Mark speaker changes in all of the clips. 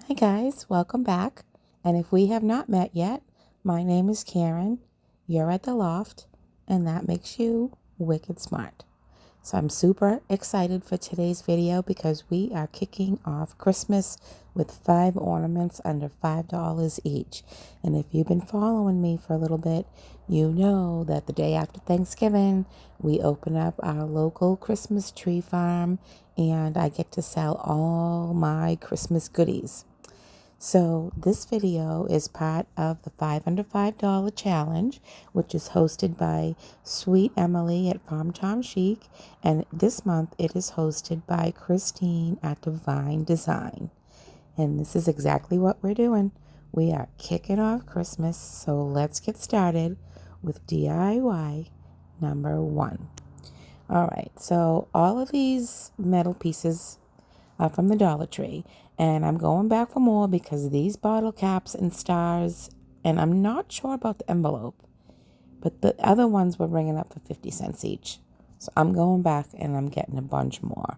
Speaker 1: Hi guys, welcome back. And if we have not met yet, my name is Karen, you're at the loft, and that makes you wicked smart. So I'm super excited for today's video because we are kicking off Christmas with 5 ornaments under $5 each. And if you've been following me for a little bit, you know that the day after Thanksgiving, we open up our local Christmas tree farm and I get to sell all my Christmas goodies. So this video is part of the $5 under $5 challenge, which is hosted by Sweet Emily at Farm Tom Chic, and this month it is hosted by Christine at Divine Design. And this is exactly what we're doing. We are kicking off Christmas, so let's get started with DIY number 1. All right, so all of these metal pieces from the Dollar Tree, and I'm going back for more because these bottle caps and stars, and I'm not sure about the envelope, but the other ones were bringing up for 50 cents each. So I'm going back and I'm getting a bunch more.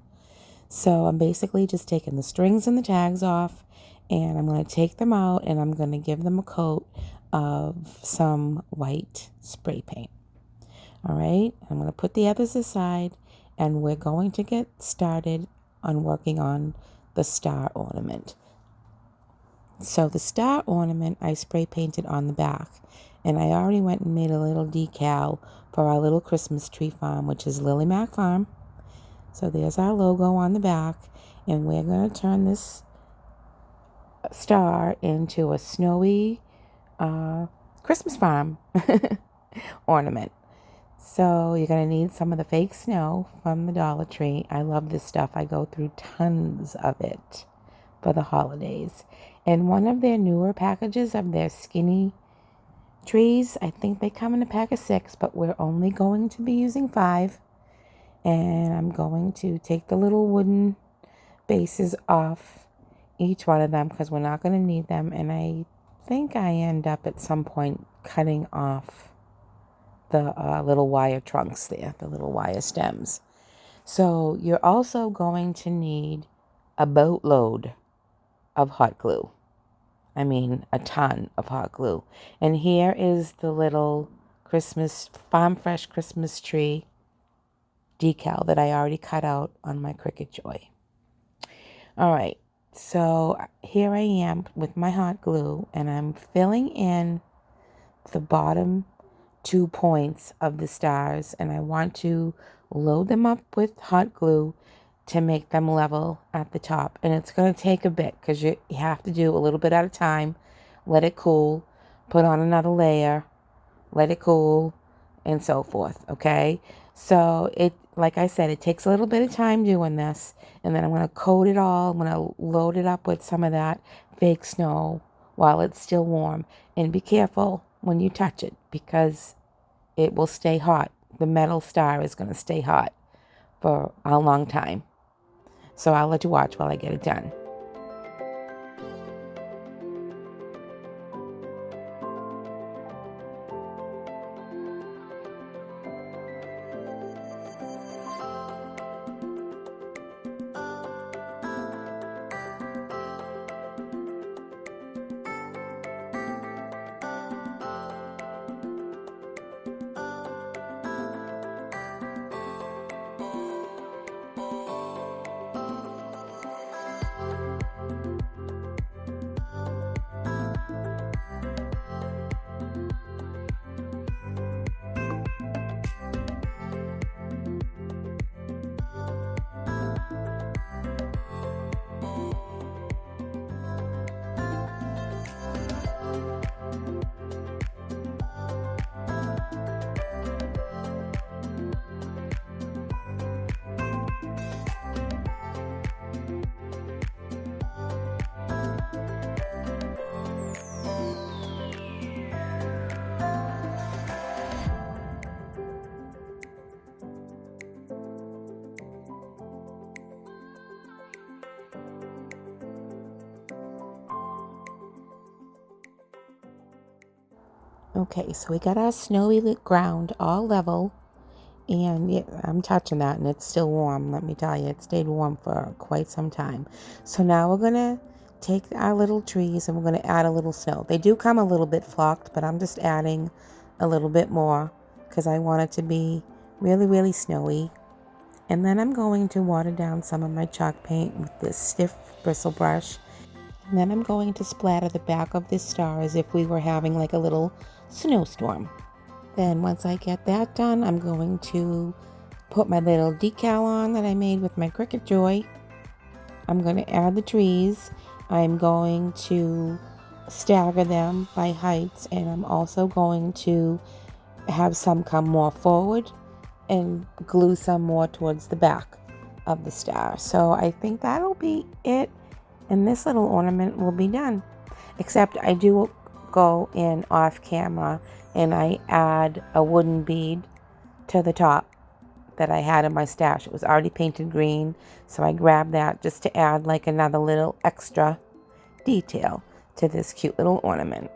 Speaker 1: So I'm basically just taking the strings and the tags off, and I'm going to take them out and I'm going to give them a coat of some white spray paint. All right, I'm going to put the others aside and we're going to get started on working on the star ornament. So the star ornament I spray painted on the back, and I already went and made a little decal for our little Christmas tree farm, which is Lily Mac Farm. So there's our logo on the back, and we're going to turn this star into a snowy Christmas farm ornament. So you're going to need some of the fake snow from the Dollar Tree. I love this stuff. I go through tons of it for the holidays. And one of their newer packages of their skinny trees, I think they come in a pack of 6, but we're only going to be using 5. And I'm going to take the little wooden bases off each one of them because we're not going to need them. And I think I end up at some point cutting off the little wire trunks there, the little wire stems. So you're also going to need a boatload of hot glue. I mean, a ton of hot glue. And here is the little Christmas, Farm Fresh Christmas tree decal that I already cut out on my Cricut Joy. All right, so here I am with my hot glue, and I'm filling in the bottom 2 points of the stars, and I want to load them up with hot glue to make them level at the top. And it's going to take a bit because you have to do a little bit at a time. Let it cool, put on another layer, let it cool, and so forth. Okay, so it, like I said, it takes a little bit of time doing this, and then I'm going to coat it all. I'm going to load it up with some of that fake snow while it's still warm. And be careful when you touch it because it will stay hot. The metal star is going to stay hot for a long time. So I'll let you watch while I get it done. Okay, so we got our snowy ground all level, and yeah, I'm touching that and it's still warm. Let me tell you, it stayed warm for quite some time. So now we're gonna take our little trees and we're going to add a little snow. They do come a little bit flocked, but I'm just adding a little bit more because I want it to be really, really snowy. And then I'm going to water down some of my chalk paint with this stiff bristle brush. And then I'm going to splatter the back of this star as if we were having like a little snowstorm. Then once I get that done, I'm going to put my little decal on that I made with my Cricut Joy. I'm going to add the trees. I'm going to stagger them by heights, and I'm also going to have some come more forward and glue some more towards the back of the star. So I think that'll be it, and this little ornament will be done. Except I do go in off camera and I add a wooden bead to the top that I had in my stash. It was already painted green, so I grabbed that just to add like another little extra detail to this cute little ornament.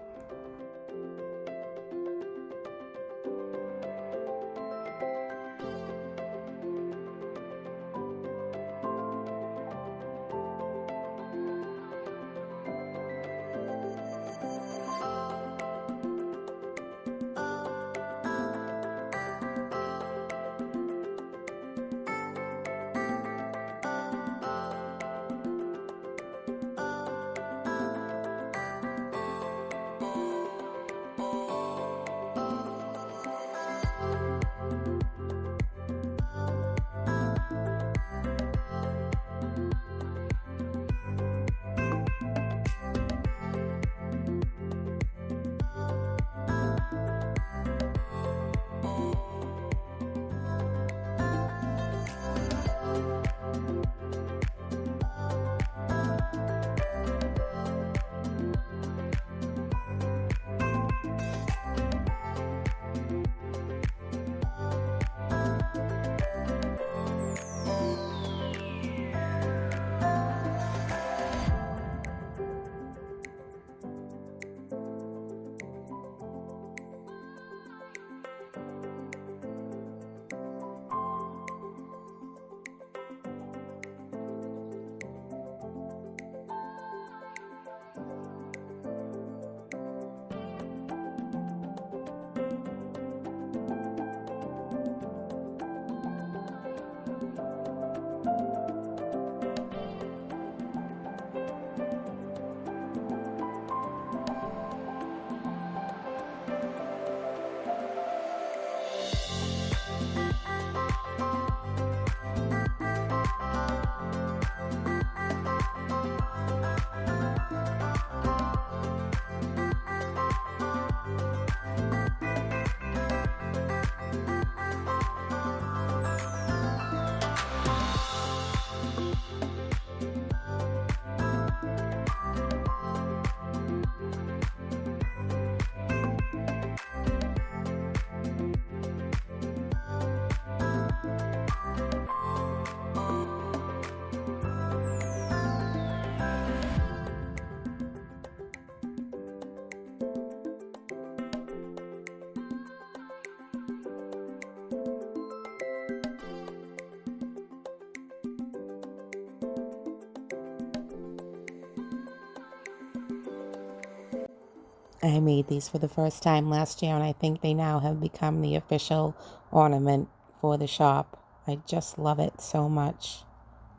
Speaker 1: I made these for the first time last year, and I think they now have become the official ornament for the shop. I just love it so much.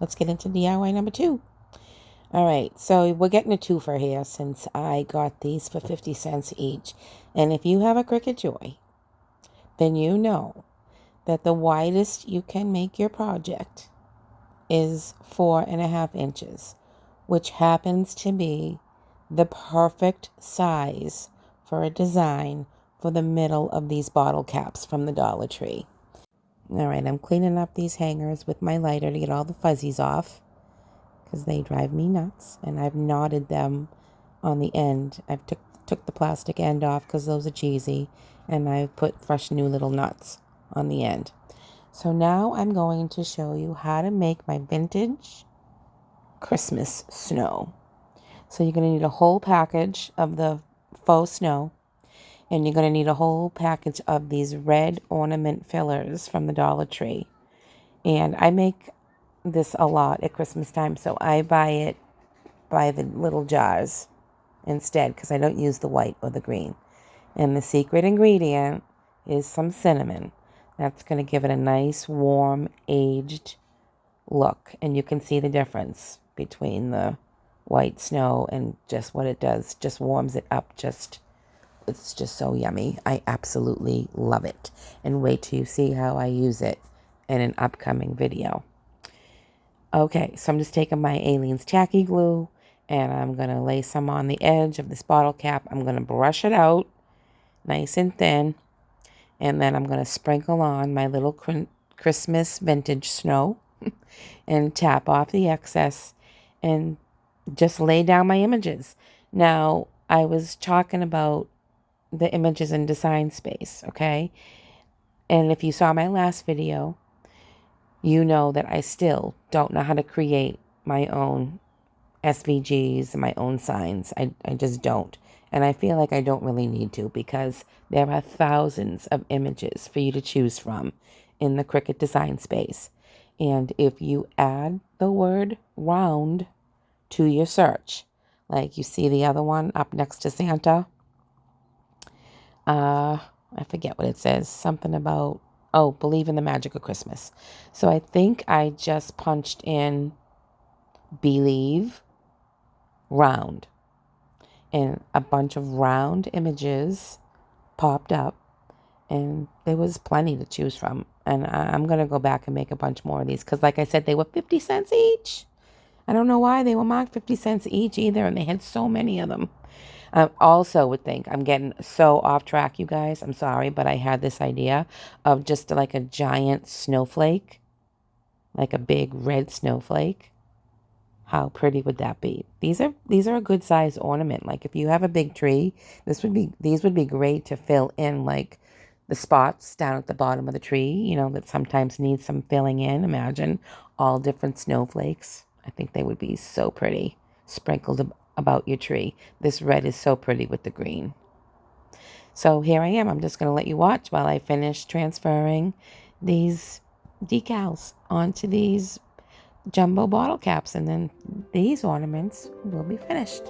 Speaker 1: Let's get into DIY number 2. All right, so we're getting a twofer here since I got these for 50 cents each. And if you have a Cricut Joy, then you know that the widest you can make your project is 4.5 inches, which happens to be the perfect size for a design for the middle of these bottle caps from the Dollar Tree. All right, I'm cleaning up these hangers with my lighter to get all the fuzzies off because they drive me nuts, and I've knotted them on the end. I've took the plastic end off because those are cheesy, and I've put fresh new little nuts on the end. So now I'm going to show you how to make my vintage Christmas snow. So you're going to need a whole package of the faux snow, and you're going to need a whole package of these red ornament fillers from the Dollar Tree. And I make this a lot at Christmas time, so I buy it buy the little jars instead because I don't use the white or the green. And the secret ingredient is some cinnamon. That's going to give it a nice, warm, aged look. And you can see the difference between the white snow and just what it does. Just warms it up. It's just so yummy. I absolutely love it. And wait till you see how I use it in an upcoming video. Okay, so I'm just taking my Aleene's tacky glue and I'm going to lay some on the edge of this bottle cap. I'm going to brush it out nice and thin. And then I'm going to sprinkle on my little Christmas vintage snow and tap off the excess and just lay down my images. Now, I was talking about the images in Design Space, okay? And if you saw my last video, you know that I still don't know how to create my own SVGs and my own signs. I just don't. And I feel like I don't really need to because there are thousands of images for you to choose from in the Cricut Design Space. And if you add the word round to your search, like you see the other one up next to Santa, I forget what it says. Something about, believe in the magic of Christmas. So I think I just punched in believe round. And a bunch of round images popped up. And there was plenty to choose from. And I'm going to go back and make a bunch more of these. Because like I said, they were 50 cents each. I don't know why they were marked 50 cents each either. And they had so many of them. I also would think, I'm getting so off track, you guys. I'm sorry, but I had this idea of just like a giant snowflake, like a big red snowflake. How pretty would that be? These are a good size ornament. Like if you have a big tree, these would be great to fill in like the spots down at the bottom of the tree, you know, that sometimes need some filling in. Imagine all different snowflakes. I think they would be so pretty sprinkled about your tree. This red is so pretty with the green. So here I am. I'm just going to let you watch while I finish transferring these decals onto these jumbo bottle caps, and then these ornaments will be finished.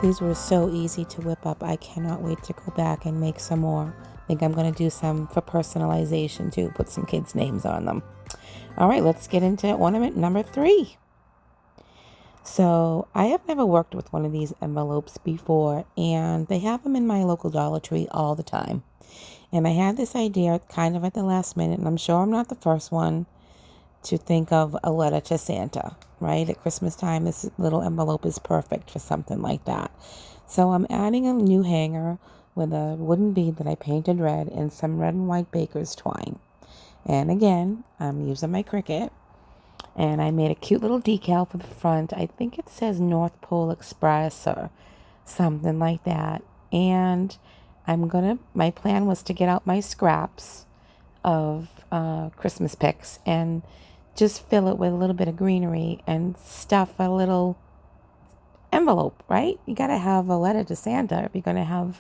Speaker 1: These were so easy to whip up. I cannot wait to go back and make some more. I think I'm going to do some for personalization too. Put some kids' names on them. All right, let's get into ornament number 3. So I have never worked with one of these envelopes before, and they have them in my local Dollar Tree all the time. And I had this idea kind of at the last minute, and I'm sure I'm not the first one to think of a letter to Santa, right? At Christmas time, this little envelope is perfect for something like that. So I'm adding a new hanger with a wooden bead that I painted red and some red and white baker's twine. And again, I'm using my Cricut. And I made a cute little decal for the front. I think it says North Pole Express or something like that. And my plan was to get out my scraps of Christmas picks and just fill it with a little bit of greenery and stuff a little envelope, right? You got to have a letter to Santa if you're going to have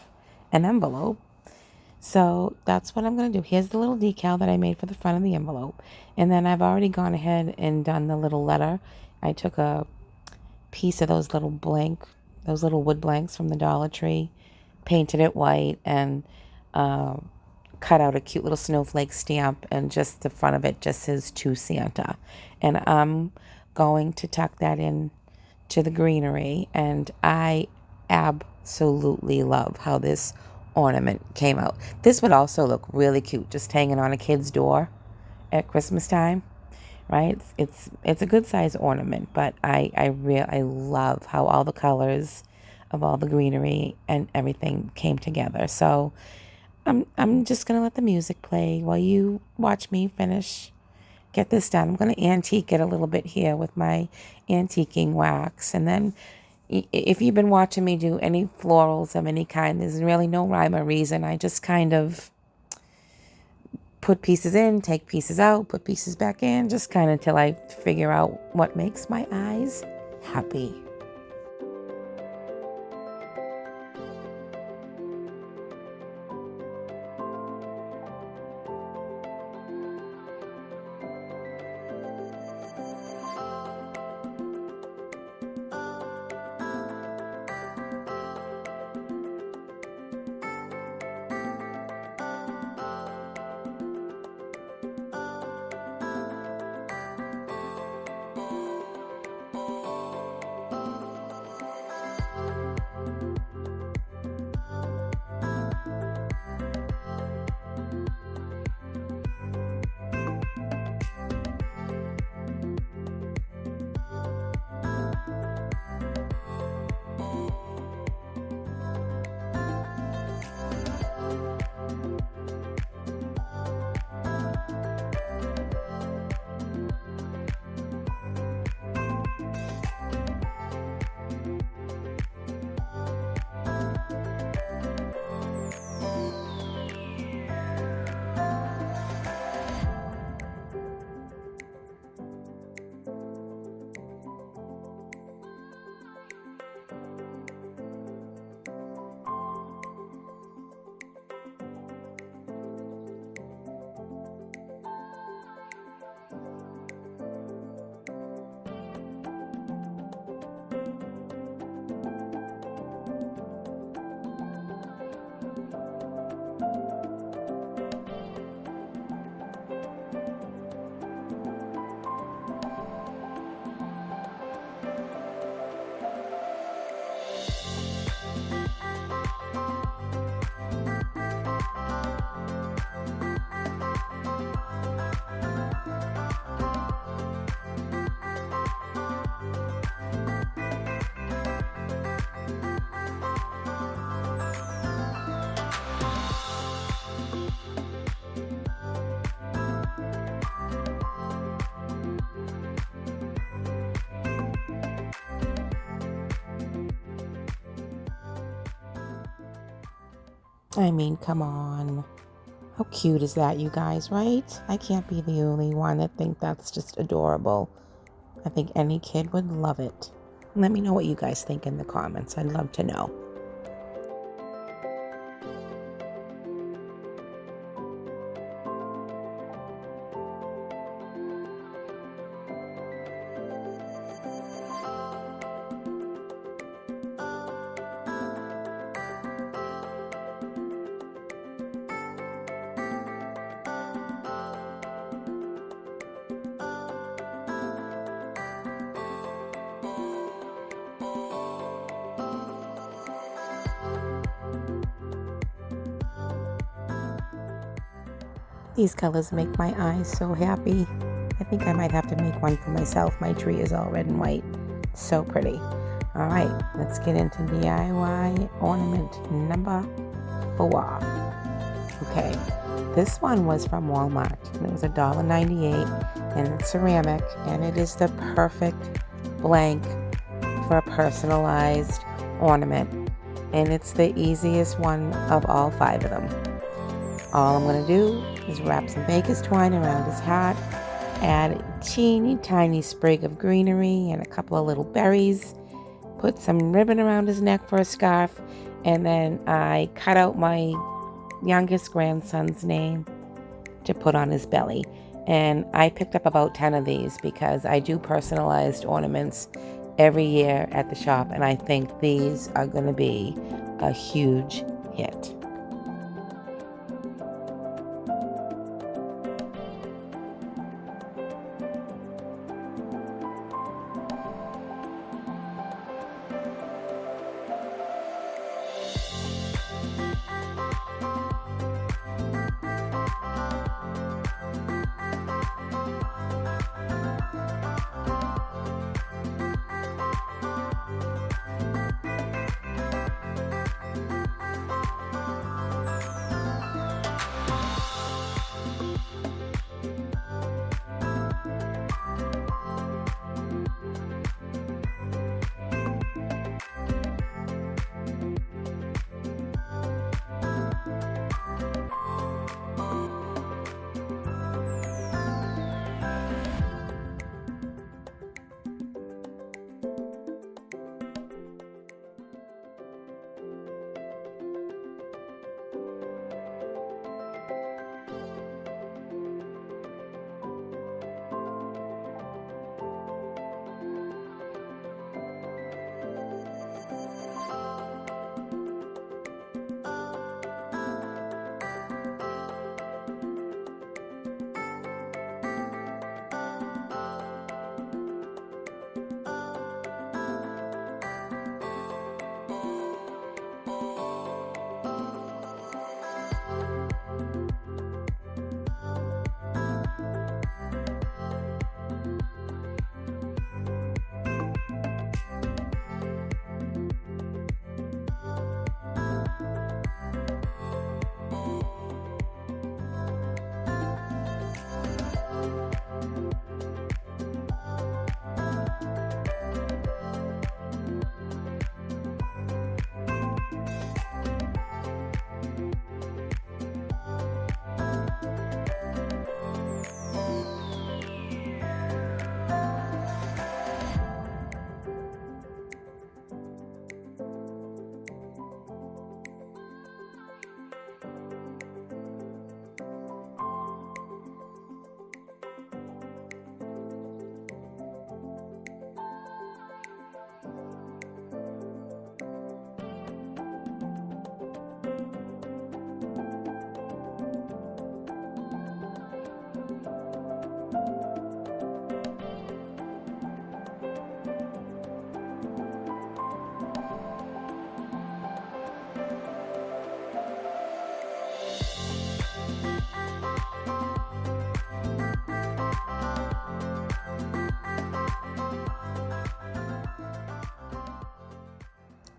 Speaker 1: an envelope. So that's what I'm going to do. Here's the little decal that I made for the front of the envelope. And then I've already gone ahead and done the little letter. I took a piece of those little wood blanks from the Dollar Tree, painted it white, and cut out a cute little snowflake stamp, and just the front of it just says to Santa. And I'm going to tuck that in to the greenery, and I absolutely love how this ornament came out. This would also look really cute just hanging on a kid's door at Christmas time, right? It's a good size ornament, but I love how all the colors of all the greenery and everything came together. So I'm just gonna let the music play while you watch me get this done. I'm gonna antique it a little bit here with my antiquing wax, and then if you've been watching me do any florals of any kind, there's really no rhyme or reason. I just kind of put pieces in, take pieces out, put pieces back in, just kind of till I figure out what makes my eyes happy. I mean, come on. How cute is that, you guys, right? I can't be the only one that think that's just adorable. I think any kid would love it. Let me know what you guys think in the comments. I'd love to know. These colors make my eyes so happy. I think I might have to make one for myself. My tree is all red and white. So pretty. All right, let's get into DIY ornament number 4. Okay, this one was from Walmart, and it was $1.98, and it's ceramic, and it is the perfect blank for a personalized ornament, and it's the easiest one of all 5 of them. All I'm going to do is wrap some baker's twine around his hat, add a teeny tiny sprig of greenery and a couple of little berries, put some ribbon around his neck for a scarf, and then I cut out my youngest grandson's name to put on his belly. And I picked up about 10 of these because I do personalized ornaments every year at the shop, and I think these are going to be a huge hit.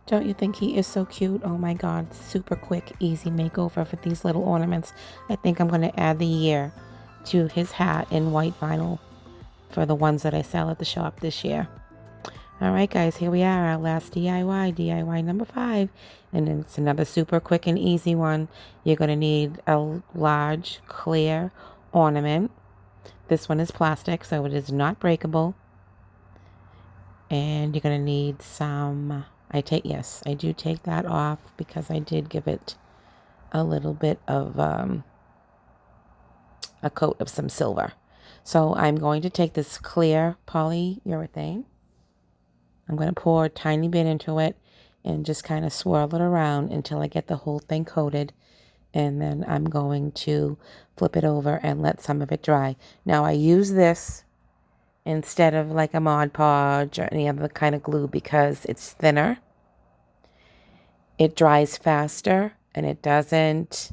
Speaker 1: Don't you think he is so cute? Oh my God, super quick, easy makeover for these little ornaments. I think I'm going to add the year to his hat in white vinyl for the ones that I sell at the shop this year. All right, guys, here we are, our last DIY number 5. And it's another super quick and easy one. You're going to need a large, clear ornament. This one is plastic, so it is not breakable. And you're going to need some... I do take that off because I did give it a little bit of a coat of some silver. So I'm going to take this clear polyurethane. I'm going to pour a tiny bit into it and just kind of swirl it around until I get the whole thing coated. And then I'm going to flip it over and let some of it dry. Now I use this instead of like a Mod Podge or any other kind of glue because it's thinner. It dries faster and it doesn't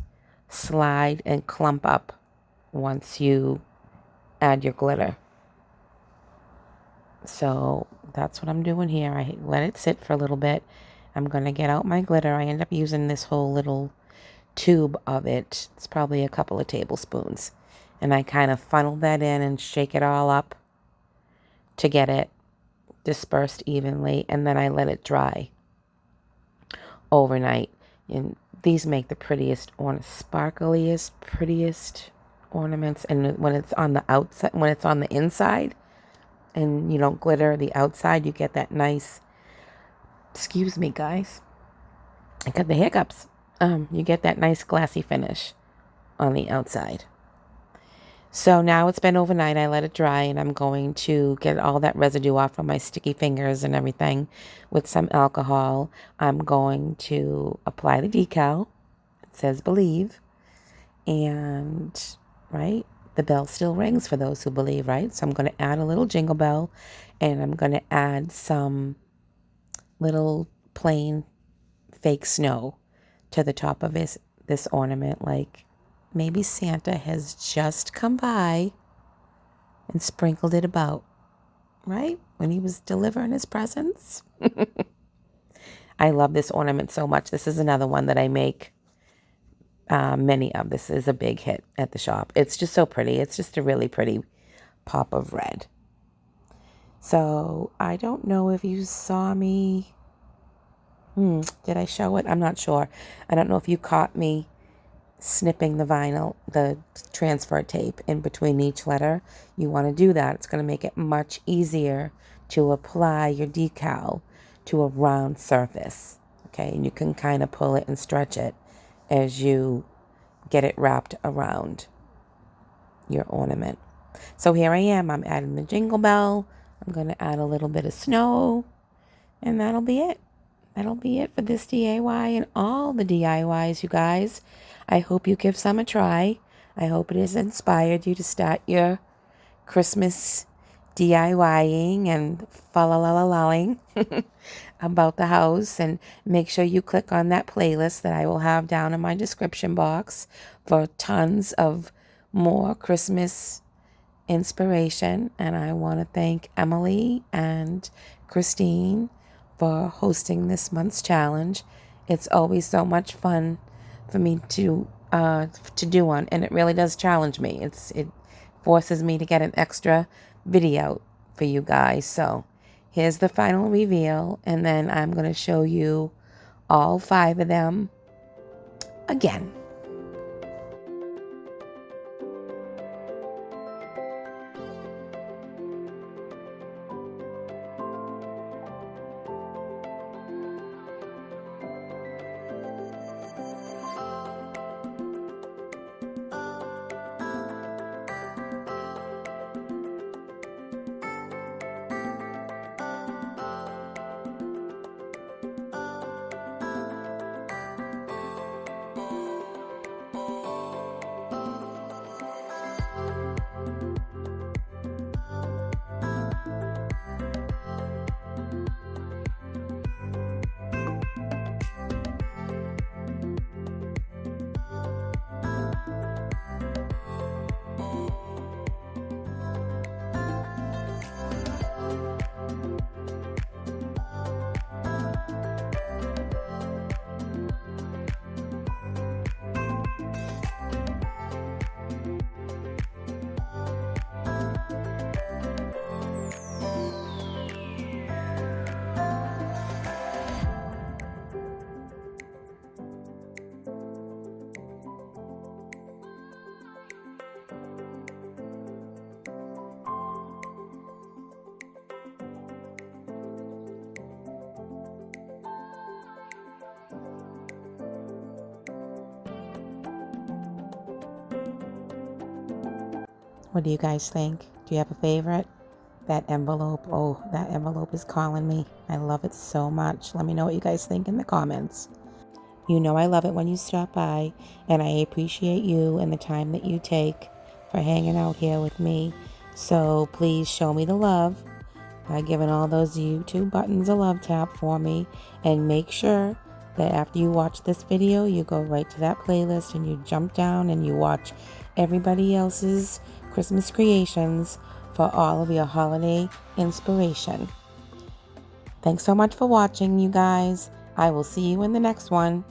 Speaker 1: slide and clump up once you add your glitter. So that's what I'm doing here. I let it sit for a little bit. I'm going to get out my glitter. I end up using this whole little tube of it. It's probably a couple of tablespoons. And I kind of funnel that in and shake it all up to get it dispersed evenly. And then I let it dry overnight. And these make the prettiest, sparkliest, prettiest ornaments. And when it's on the outside, when it's on the inside, and you don't glitter the outside, you get that nice, excuse me guys, I got the hiccups. You get that nice glassy finish on the outside. So now it's been overnight. I let it dry, and I'm going to get all that residue off of my sticky fingers and everything with some alcohol. I'm going to apply the decal. It says believe. And, right, the bell still rings for those who believe, right? So I'm going to add a little jingle bell, and I'm going to add some little plain fake snow to the top of this ornament, like maybe Santa has just come by and sprinkled it about, right? When he was delivering his presents. I love this ornament so much. This is another one that I make many of. This is a big hit at the shop. It's just so pretty. It's just a really pretty pop of red. So I don't know if you saw me. Did I show it? I'm not sure. I don't know if you caught me snipping the vinyl, the transfer tape in between each letter. You want to do that. It's going to make it much easier to apply your decal to a round surface. Okay, and you can kind of pull it and stretch it as you get it wrapped around your ornament. So here I am. I'm adding the jingle bell. I'm going to add a little bit of snow, and that'll be it. That'll be it for this DIY and all the DIYs, you guys. I hope you give some a try. I hope it has inspired you to start your Christmas DIYing and fa-la-la-la-lalling about the house. And make sure you click on that playlist that I will have down in my description box for tons of more Christmas inspiration. And I want to thank Emily and Christine for hosting this month's challenge. It's always so much fun for me to do one, and it really does challenge me. It forces me to get an extra video for you guys. So here's the final reveal, and then I'm going to show you all 5 of them again. What do you guys think? Do you have a favorite? That envelope, oh, that envelope is calling me. I love it so much. Let me know what you guys think in the comments. You know I love it when you stop by, and I appreciate you and the time that you take for hanging out here with me. So please show me the love by giving all those YouTube buttons a love tap for me, and make sure that after you watch this video, you go right to that playlist and you jump down and you watch everybody else's Christmas creations for all of your holiday inspiration. Thanks so much for watching, you guys. I will see you in the next one.